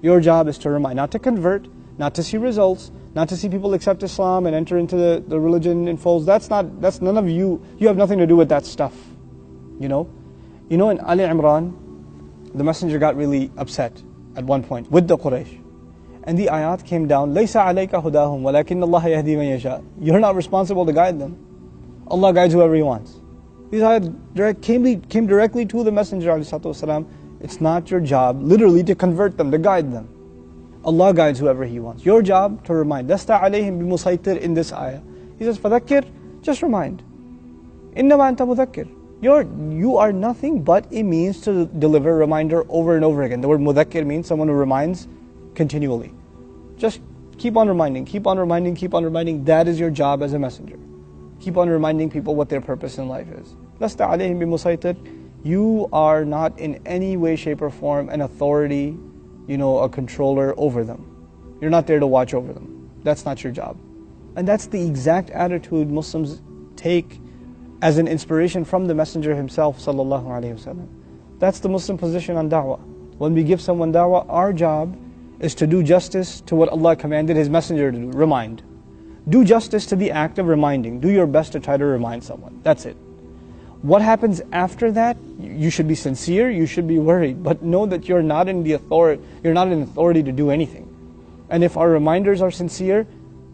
Your job is to remind, not to convert, not to see results, not to see people accept Islam and enter into the religion in folds. That's none of you. You have nothing to do with that stuff. You know in Ali Imran, the messenger got really upset at one point with the Quraysh. And the ayat came down, لَيْسَ عَلَيْكَ هُدَاهُمْ وَلَكِنَّ اللَّهَ يَهْدِي مَنْ يَشَاءُ. You're not responsible to guide them. Allah guides whoever He wants. These ayat came directly to the Messenger ﷺ. It's not your job, literally, to convert them, to guide them. Allah guides whoever He wants. Your job to remind. لَسْتَ عَلَيْهِمْ بِمُسَيْطِرٍ in this ayah. He says, فَذَكِّرْ, just remind. إِنَّمَا أَنْتَ مُذَكِّرْ. You are nothing but a means to deliver reminder over and over again. The word mudhakkir means someone who reminds continually. Just keep on reminding, keep on reminding, keep on reminding. That is your job as a messenger. Keep on reminding people what their purpose in life is. لَسْتَ عَلَيْهِمْ بِمُسَيْطِرٍ. You are not in any way, shape or form an authority, a controller over them. You're not there to watch over them. That's not your job. And that's the exact attitude Muslims take as an inspiration from the Messenger himself, sallallahu alaihi wasallam. That's the Muslim position on da'wah. When we give someone da'wah, our job is to do justice to what Allah commanded His Messenger to do, remind. Do justice to the act of reminding. Do your best to try to remind someone. That's it. What happens after that, you should be sincere, you should be worried, but know that you're not in an authority to do anything. And if our reminders are sincere,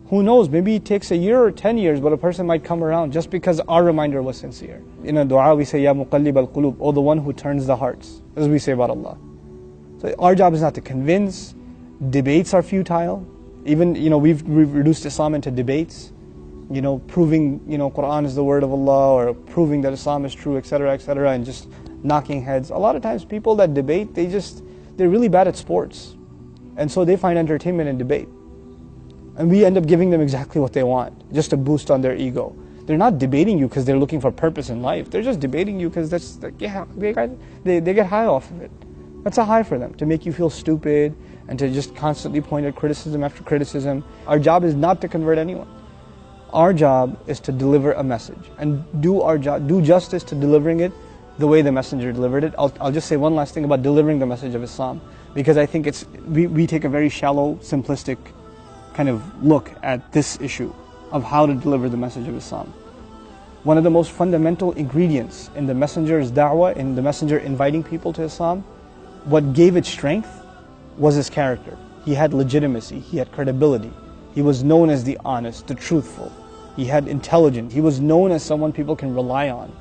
who knows, maybe it takes a year or 10 years, but a person might come around just because our reminder was sincere. In a dua we say, Ya muqallib al-qulub, O the one who turns the hearts, as we say about Allah. So our job is not to convince. Debates are futile. Even, we've reduced Islam into debates. Proving, Quran is the word of Allah, or proving that Islam is true, etc., etc., and just knocking heads. A lot of times people that debate, they're really bad at sports. And so they find entertainment in debate. And we end up giving them exactly what they want, just to boost on their ego. They're not debating you because they're looking for purpose in life. They're just debating you because they get high off of it. That's a high for them, to make you feel stupid and to just constantly point at criticism after criticism. Our job is not to convert anyone. Our job is to deliver a message and do justice to delivering it the way the Messenger delivered it. I'll just say one last thing about delivering the message of Islam, because I think we take a very shallow, simplistic kind of look at this issue of how to deliver the message of Islam. One of the most fundamental ingredients in the Messenger's da'wah, in the Messenger inviting people to Islam, what gave it strength was his character. He had legitimacy, he had credibility. He was known as the honest, the truthful. He had intelligence. He was known as someone people can rely on.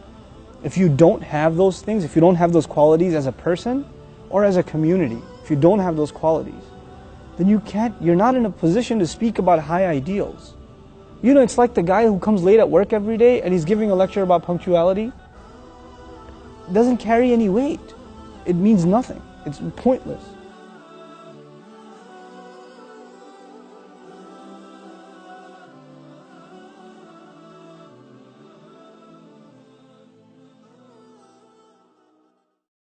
If you don't have those things, if you don't have those qualities as a person or as a community, if you don't have those qualities, then you're not in a position to speak about high ideals. It's like the guy who comes late at work every day and he's giving a lecture about punctuality. It doesn't carry any weight. It means nothing. It's pointless.